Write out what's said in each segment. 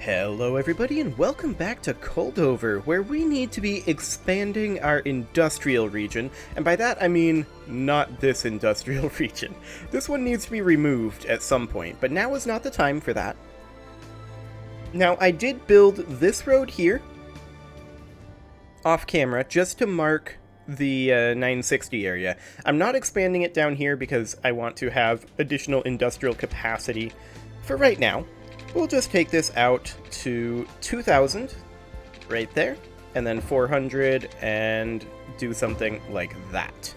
Hello everybody and welcome back to Coldover, where we need to be expanding our industrial region, and by that I mean not this industrial region. This one needs to be removed at some point, but now is not the time for that. Now I did build this road here, off camera, just to mark the 960 area. I'm not expanding it down here because I want to have additional industrial capacity for right now. We'll just take this out to 2,000 right there, and then 400 and do something like that.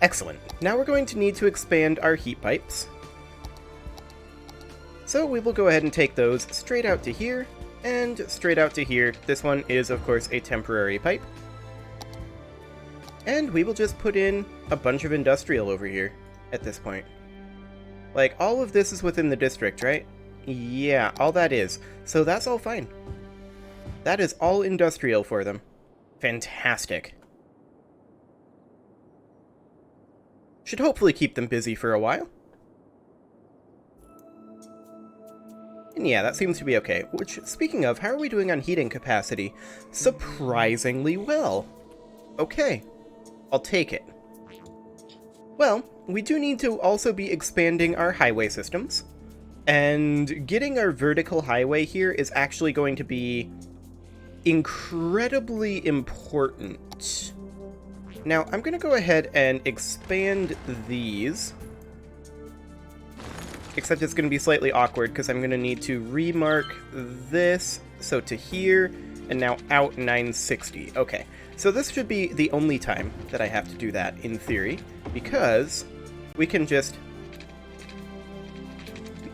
Excellent. Now we're going to need to expand our heat pipes. So we will go ahead and take those straight out to here and straight out to here. This one is, of course, a temporary pipe. And we will just put in a bunch of industrial over here at this point. Like, all of this is within the district, right? Yeah, all that is. So that's all fine. That is all industrial for them. Fantastic. Should hopefully keep them busy for a while. And yeah, that seems to be okay. Which, speaking of, how are we doing on heating capacity? Surprisingly well. Okay, I'll take it. Well, we do need to also be expanding our highway systems. And getting our vertical highway here is actually going to be incredibly important. Now, I'm going to go ahead and expand these. Except it's going to be slightly awkward because I'm going to need to remark this, so to here, and now out 960. Okay, so this should be the only time that I have to do that, in theory, because we can just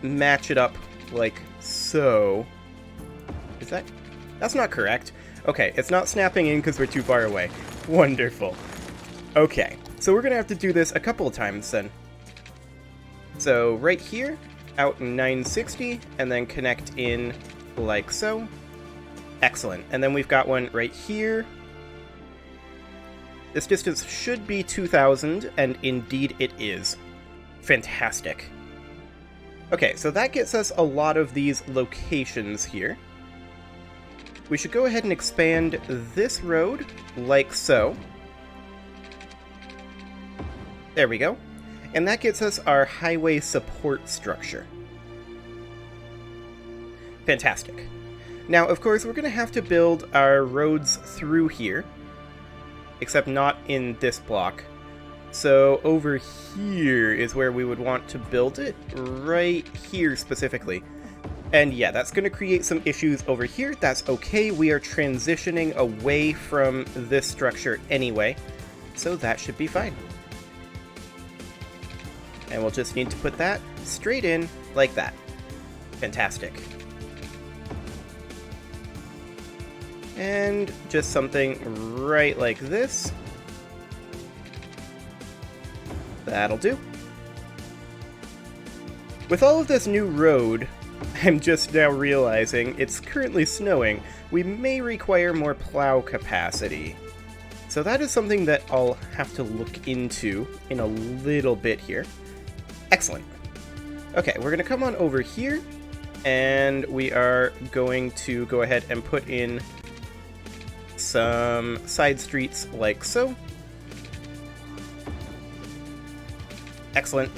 match it up like so. Is that? That's not correct. Okay, it's not snapping in because we're too far away. Wonderful. Okay, so we're gonna have to do this a couple of times then. So right here, out 960, and then connect in like so. Excellent. And then we've got one right here. This distance should be 2,000, and indeed it is. Fantastic. Okay, so that gets us a lot of these locations here. We should go ahead and expand this road, like so. There we go. And that gets us our highway support structure. Fantastic. Now, of course, we're going to have to build our roads through here, except not in this block. So over here is where we would want to build it, right here specifically. And yeah, that's going to create some issues over here. That's okay, we are transitioning away from this structure anyway, so that should be fine. And we'll just need to put that straight in like that. Fantastic. And just something right like this. That'll do. With all of this new road, I'm just now realizing it's currently snowing. We may require more plow capacity. So that is something that I'll have to look into in a little bit here. Excellent. Okay, we're going to come on over here, and we are going to go ahead and put in some side streets like so. Excellent.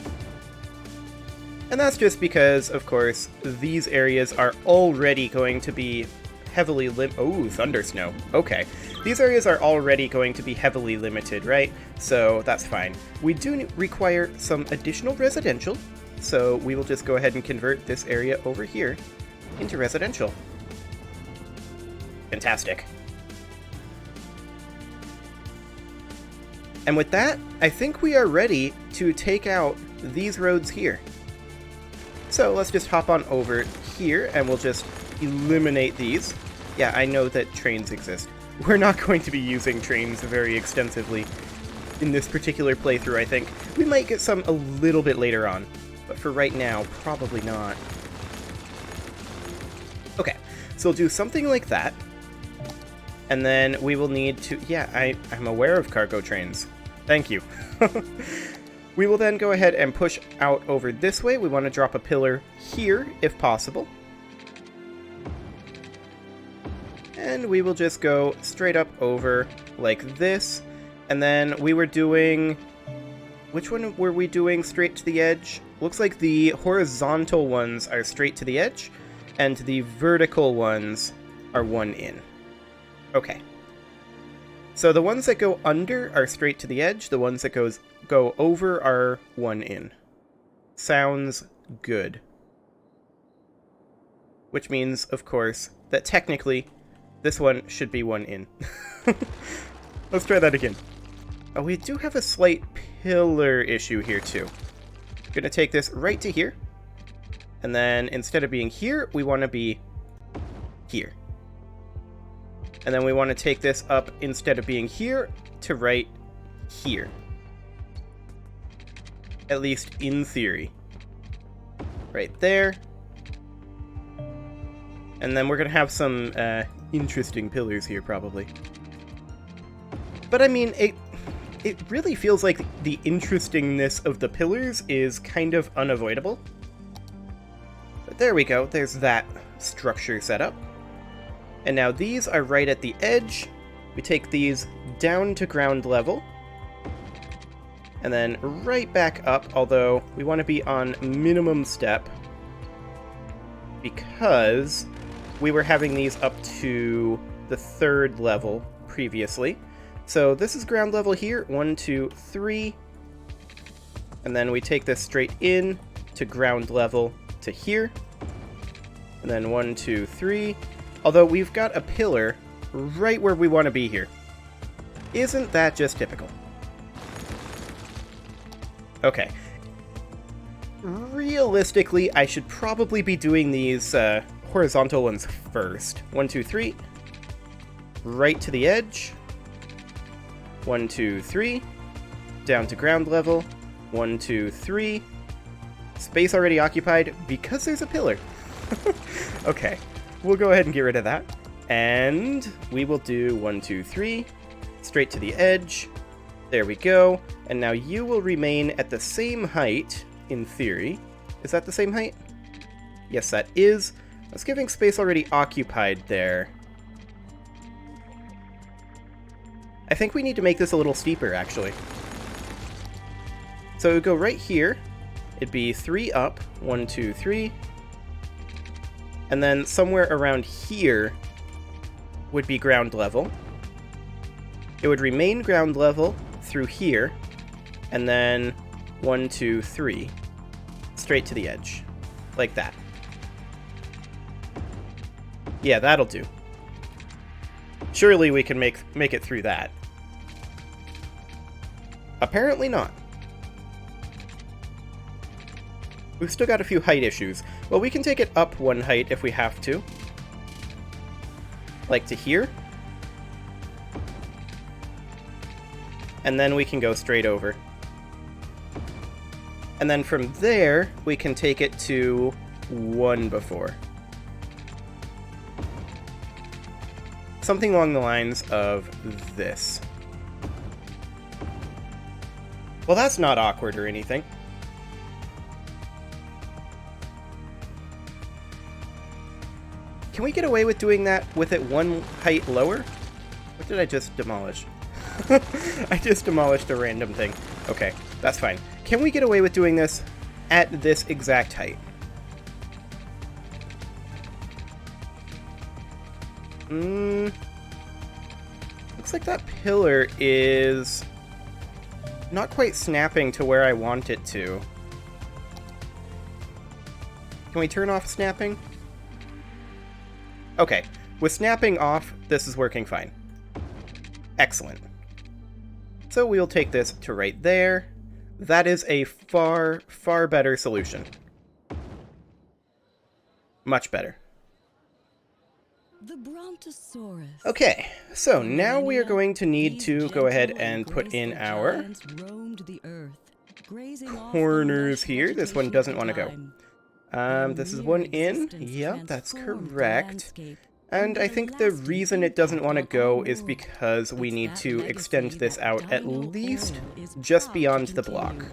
And that's just because, of course, these areas are already going to be heavily oh, thunder snow. Okay. These areas are already going to be heavily limited, right? So that's fine. We do require some additional residential, so we will just go ahead and convert this area over here into residential. Fantastic. And with that, I think we are ready to take out these roads here. So let's just hop on over here and we'll just eliminate these. Yeah, I know that trains exist. We're not going to be using trains very extensively in this particular playthrough, I think. We might get some a little bit later on, but for right now, probably not. Okay, so we'll do something like that. And then we will need to... Yeah, I'm aware of cargo trains. Thank you. We will then go ahead and push out over this way. We want to drop a pillar here, if possible. And we will just go straight up over like this. And then we were doing... Which one were we doing straight to the edge? Looks like the horizontal ones are straight to the edge, and the vertical ones are one in. Okay. So the ones that go under are straight to the edge, the ones that go over are one in. Sounds good. Which means, of course, that technically this one should be one in. Let's try that again. Oh, we do have a slight pillar issue here too. I'm gonna take this right to here, and then instead of being here, we want to be here. And then we want to take this up, instead of being here, to right here. At least in theory. Right there. And then we're gonna have some interesting pillars here, probably. But I mean, it really feels like the interestingness of the pillars is kind of unavoidable. But there we go, there's that structure set up. And now these are right at the edge. We take these down to ground level. And then right back up, although we want to be on minimum step. Because we were having these up to the 3rd level previously. So this is ground level here, 1, 2, 3. And then we take this straight in to ground level to here. And then 1, 2, 3. Although we've got a pillar right where we want to be here. Isn't that just typical? Okay. Realistically, I should probably be doing these horizontal ones first. 1, 2, 3. Right to the edge. 1, 2, 3. Down to ground level. 1, 2, 3. Space already occupied because there's a pillar. Okay, we'll go ahead and get rid of that. And we will do 1, 2, 3. Straight to the edge. There we go. And now you will remain at the same height, in theory. Is that the same height? Yes, that is. That's giving space already occupied there. I think we need to make this a little steeper, actually. So it would go right here. It'd be 3 up. 1, 2, 3. And then somewhere around here would be ground level. It would remain ground level through here. And then 1, 2, 3. Straight to the edge. Like that. Yeah, that'll do. Surely we can make it through that. Apparently not. We've still got a few height issues. Well, we can take it up 1 height if we have to. Like to here. And then we can go straight over. And then from there, we can take it to 1 before. Something along the lines of this. Well, that's not awkward or anything. Can we get away with doing that with it 1 height lower? What did I just demolish? I just demolished a random thing. Okay, that's fine. Can we get away with doing this at this exact height? Looks like that pillar is not quite snapping to where I want it to. Can we turn off snapping? Okay, with snapping off, this is working fine. Excellent. So we'll take this to right there. That is a far, far better solution. Much better. The Brontosaurus. Okay, so now we are going to need to go ahead and put in our corners here. This one doesn't want to go. This is 1 in. Yep, that's correct. And I think the reason it doesn't want to go is because we need to extend this out at least just beyond the block.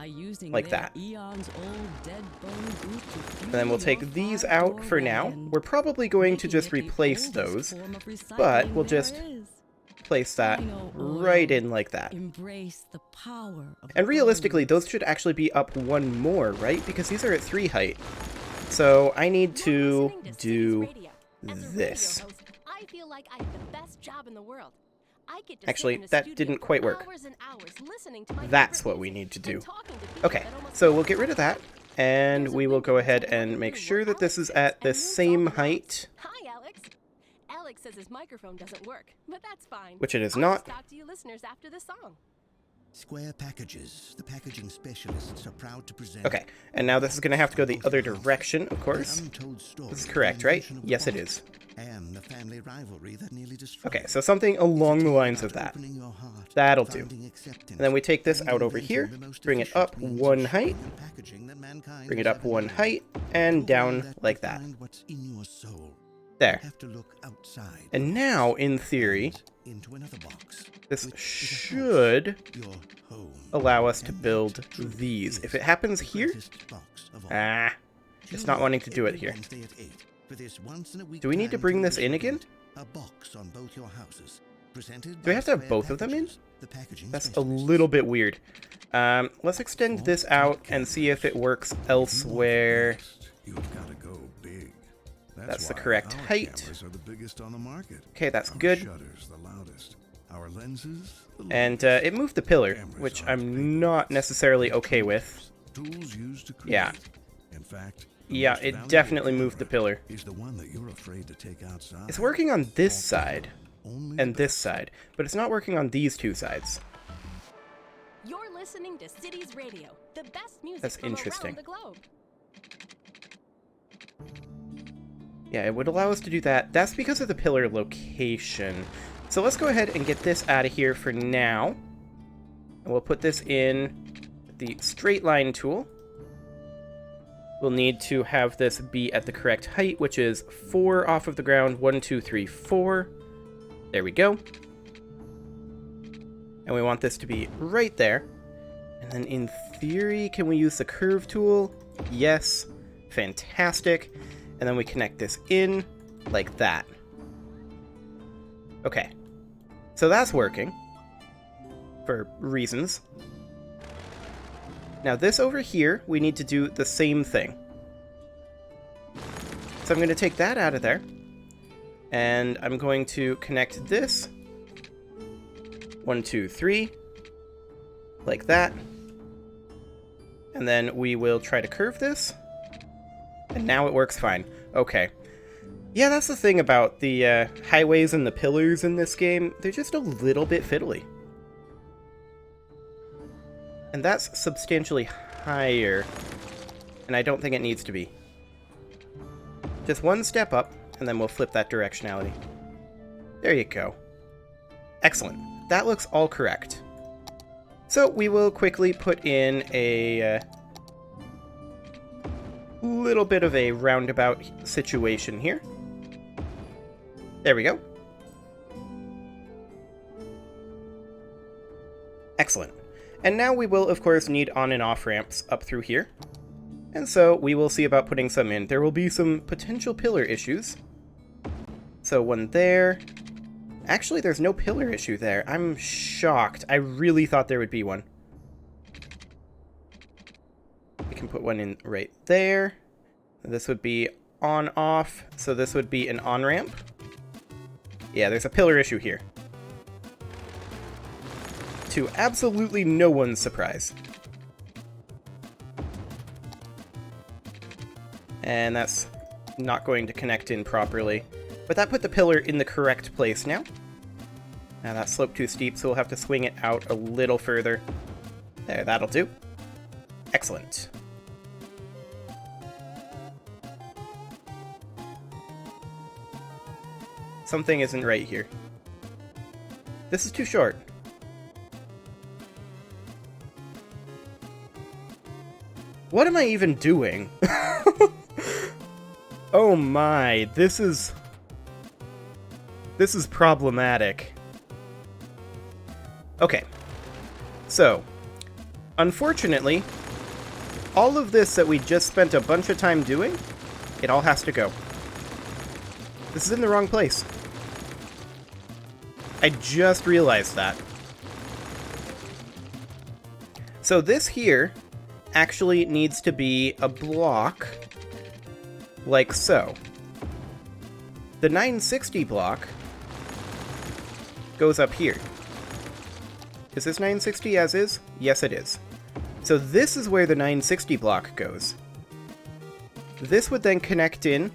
by using like their that. eons old dead bone group to fuel And then we'll take your these 5-door out for now. wagon, We're probably going to making just it the replace oldest those, form of but recycling we'll there just is. place that Dino right oil. in like that. Embrace the power of And realistically, bones. those should actually be up one more, right? Because these are at 3 height. So I need to do this. I feel like I have the best job in the world. I get to Actually, sit in a that studio didn't for quite work. hours and hours listening to my That's favorite what we music need to and do. talking to people Okay, that almost so never we'll get rid of that, and There's a we will go window ahead into one and make room sure where that this Alex is sits at and the moves all same the lights. height, Hi, Alex. Alex says his microphone doesn't work, but that's fine. which it is I'll not. just talk to you listeners after the song. Square Packages, the packaging specialists, are proud to present. Okay, and now this is going to have to go the other direction, of course. This is correct, right? Yes, it is. And the family rivalry that nearly destroyed. Okay, so something along the lines of that. That'll do. And then we take this out over here, bring it up 1 height, bring it up 1 height, and down like that. There. And now, in theory, this should allow us to build these. If it happens here, it's not wanting to do it here. Do we need to bring this in again? Do we have to have both of them in? That's a little bit weird. Let's extend this out and see if it works elsewhere. That's the correct height. Okay, that's good. And it moved the pillar, which I'm not necessarily okay with. Yeah. Yeah, it definitely moved the pillar. It's working on this side and this side, but it's not working on these two sides. You're listening to Cities Radio, the best music That's from interesting. around the globe. Yeah, it would allow us to do that. That's because of the pillar location. So let's go ahead and get this out of here for now. And we'll put this in the straight line tool. We'll need to have this be at the correct height, which is 4 off of the ground. 1, 2, 3, 4. There we go. And we want this to be right there. And then in theory, can we use the curve tool? Yes. Fantastic. And then we connect this in like that. Okay. So that's working. For reasons. Now this over here, we need to do the same thing. So I'm going to take that out of there. And I'm going to connect this. 1, 2, 3. Like that. And then we will try to curve this. And now it works fine. Okay. Yeah, that's the thing about the highways and the pillars in this game. They're just a little bit fiddly. And that's substantially higher. And I don't think it needs to be. Just one step up, and then we'll flip that directionality. There you go. Excellent. That looks all correct. So we will quickly put in a little bit of a roundabout situation here. There we go. Excellent. And now we will, of course, need on and off ramps up through here. And so we will see about putting some in. There will be some potential pillar issues. So one there. Actually, there's no pillar issue there. I'm shocked. I really thought there would be one. We can put one in right there. This would be on-off, so this would be an on-ramp. Yeah, there's a pillar issue here. To absolutely no one's surprise. And that's not going to connect in properly. But that put the pillar in the correct place now. Now that slope too steep, so we'll have to swing it out a little further. There, that'll do. Excellent. Something isn't right here. This is too short. What am I even doing? Oh my, this is problematic. Okay, so Unfortunately, all of this that we just spent a bunch of time doing, it all has to go. This is in the wrong place. I just realized that. So this here actually needs to be a block like so. The 960 block goes up here. Is this 960 as is? Yes, it is. So this is where the 960 block goes. This would then connect in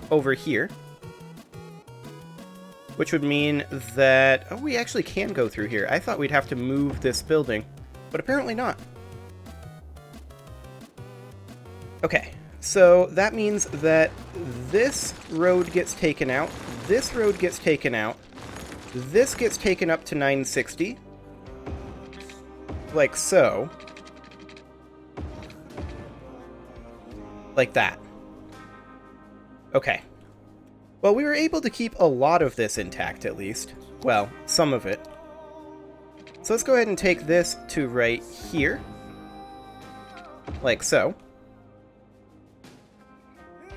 over here, which would mean that... Oh, we actually can go through here. I thought we'd have to move this building, but apparently not. Okay, so that means that this road gets taken out, this road gets taken out, this gets taken up to 960, like so. Like that. Okay. Well, we were able to keep a lot of this intact, at least. Well, some of it. So let's go ahead and take this to right here. Like so.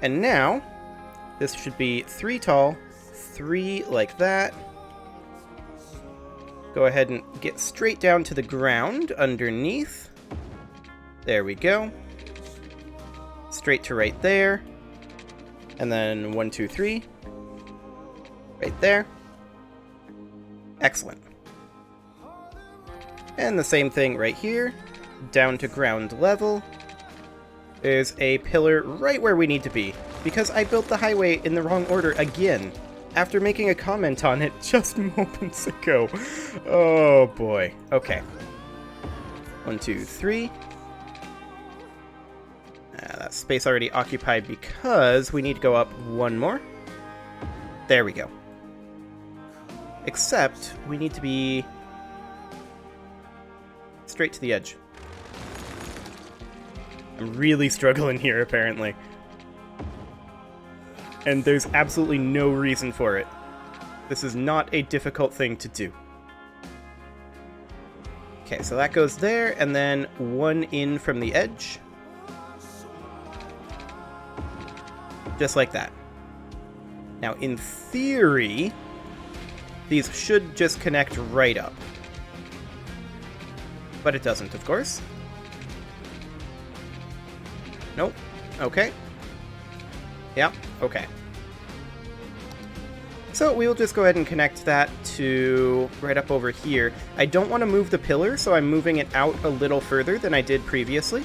And now, this should be 3 tall, 3 like that. Go ahead and get straight down to the ground underneath. There we go. Straight to right there. And then 1, 2, 3. Right there. Excellent. And the same thing right here. Down to ground level. There's a pillar right where we need to be. Because I built the highway in the wrong order again. After making a comment on it just moments ago. Oh boy. Okay. 1, 2, 3. That space already occupied because we need to go up 1 more. There we go. Except we need to be straight to the edge. I'm really struggling here, apparently. And there's absolutely no reason for it. This is not a difficult thing to do. Okay, so that goes there, and then 1 in from the edge. Just like that. Now, in theory, these should just connect right up. But it doesn't, of course. Nope. Okay. Yep, okay. So we will just go ahead and connect that to right up over here. I don't want to move the pillar, so I'm moving it out a little further than I did previously.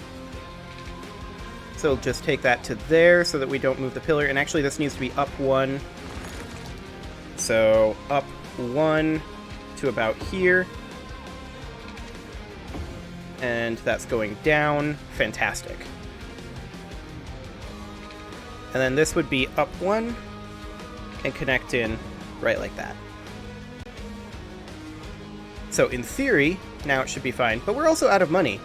So we'll just take that to there so that we don't move the pillar. And actually this needs to be up 1. So up 1 to about here. And that's going down. Fantastic. And then this would be up 1 and connect in right like that. So in theory, now it should be fine. But we're also out of money.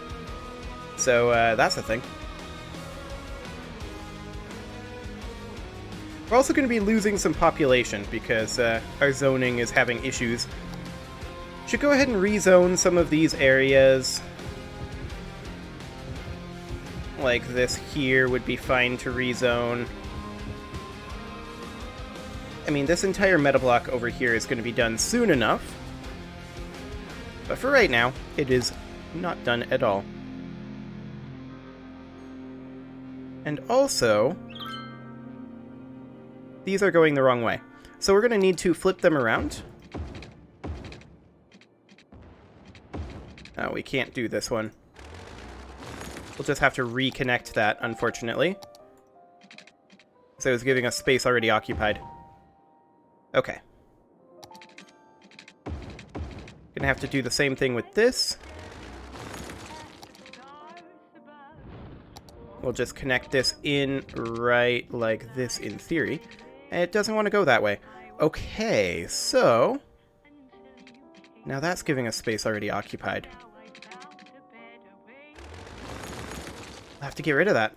So that's a thing. We're also going to be losing some population because our zoning is having issues. Should go ahead and rezone some of these areas. Like this here would be fine to rezone. I mean, this entire meta block over here is going to be done soon enough. But for right now, it is not done at all. And also, these are going the wrong way. So we're going to need to flip them around. Oh, we can't do this one. We'll just have to reconnect that, unfortunately. So it was giving us space already occupied. Okay. Gonna have to do the same thing with this. We'll just connect this in right like this in theory. And it doesn't want to go that way. Okay, so... now that's giving us space already occupied. I'll have to get rid of that.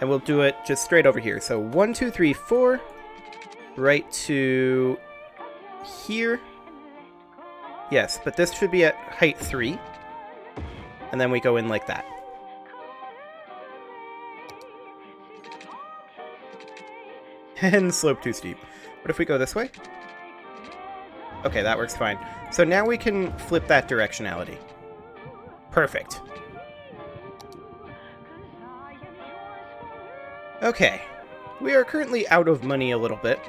And we'll do it just straight over here. So 1, 2, 3, 4. Right to here. Yes, but this should be at height 3. And then we go in like that. And slope too steep. What if we go this way? Okay, that works fine. So now we can flip that directionality. Perfect. Okay. We are currently out of money a little bit.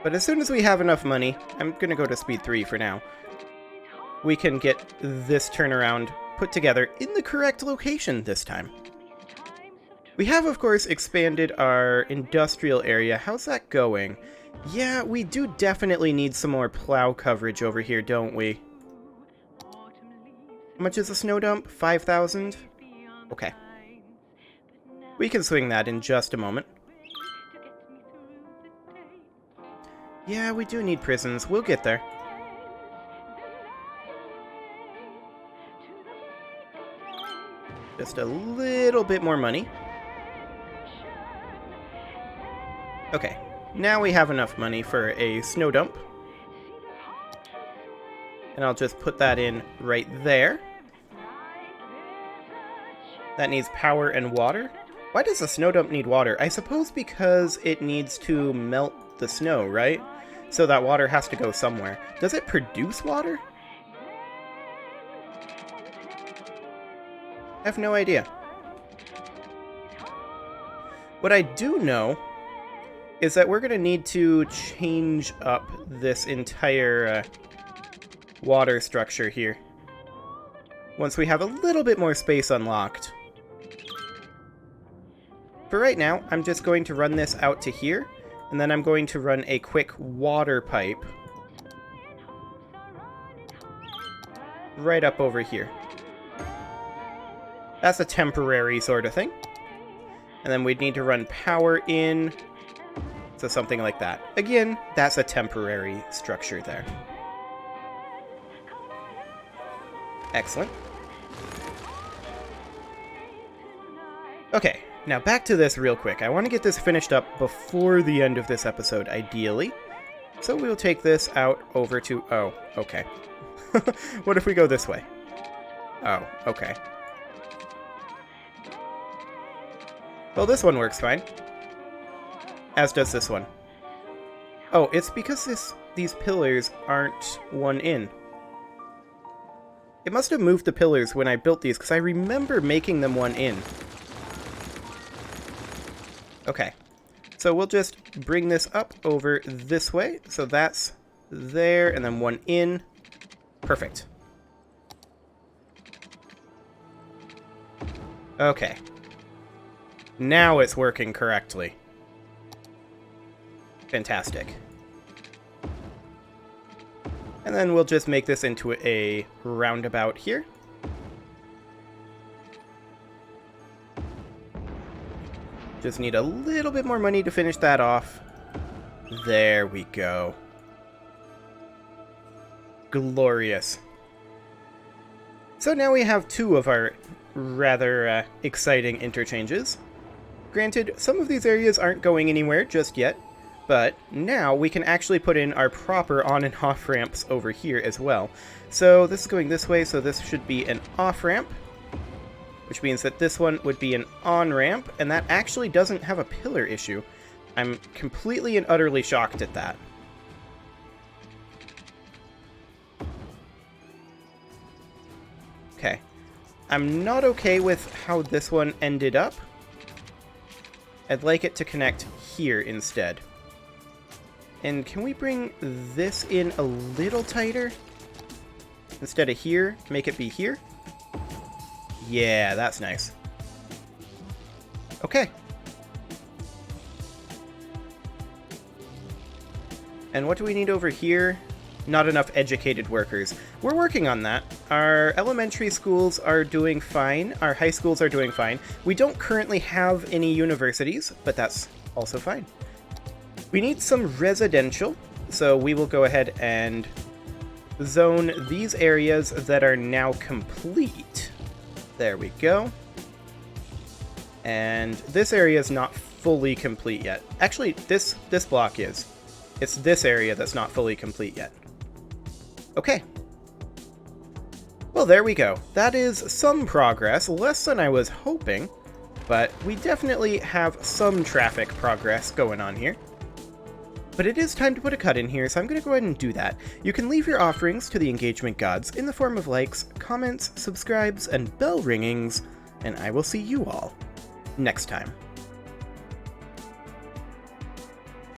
But as soon as we have enough money, I'm gonna go to speed 3 for now, we can get this turnaround put together in the correct location this time. We have, of course, expanded our industrial area. How's that going? Yeah, we do definitely need some more plow coverage over here, don't we? How much is a snow dump? 5,000? Okay. We can swing that in just a moment. Yeah, we do need prisons. We'll get there. Just a little bit more money. Okay, now we have enough money for a snow dump. And I'll just put that in right there. That needs power and water. Why does a snow dump need water? I suppose because it needs to melt the snow, right? So that water has to go somewhere. Does it produce water? I have no idea. What I do know is that we're going to need to change up this entire water structure here once we have a little bit more space unlocked. For right now, I'm just going to run this out to here, and then I'm going to run a quick water pipe right up over here. That's a temporary sort of thing. And then we'd need to run power in, so something like that. Again, that's a temporary structure there. Excellent. Okay, now back to this real quick. I want to get this finished up before the end of this episode, ideally. So we'll take this out over to... Oh, okay. What if we go this way? Oh, okay. Well, this one works fine. As does this one. Oh, it's because these pillars aren't one in. It must have moved the pillars when I built these, because I remember making them one in. Okay. So we'll just bring this up over this way. So that's there, and then one in. Perfect. Okay. Now it's working correctly. Fantastic. And then we'll just make this into a roundabout here. Just need a little bit more money to finish that off. There we go. Glorious. So now we have two of our rather exciting interchanges. Granted, some of these areas aren't going anywhere just yet, but now we can actually put in our proper on and off ramps over here as well. So this is going this way, so this should be an off ramp, which means that this one would be an on ramp, and that actually doesn't have a pillar issue. I'm completely and utterly shocked at that. Okay. I'm not okay with how this one ended up. I'd like it to connect here instead. And can we bring this in a little tighter? Instead of here, make it be here? Yeah, that's nice. Okay. And what do we need over here? Not enough educated workers. We're working on that. Our elementary schools are doing fine. Our high schools are doing fine. We don't currently have any universities, but that's also fine. We need some residential, so we will go ahead and zone these areas that are now complete. There we go. And this area is not fully complete yet. Actually, this block is. It's this area that's not fully complete yet. Okay. Well, there we go. That is some progress, less than I was hoping, but we definitely have some traffic progress going on here. But it is time to put a cut in here, so I'm going to go ahead and do that. You can leave your offerings to the engagement gods in the form of likes, comments, subscribes, and bell ringings, and I will see you all next time.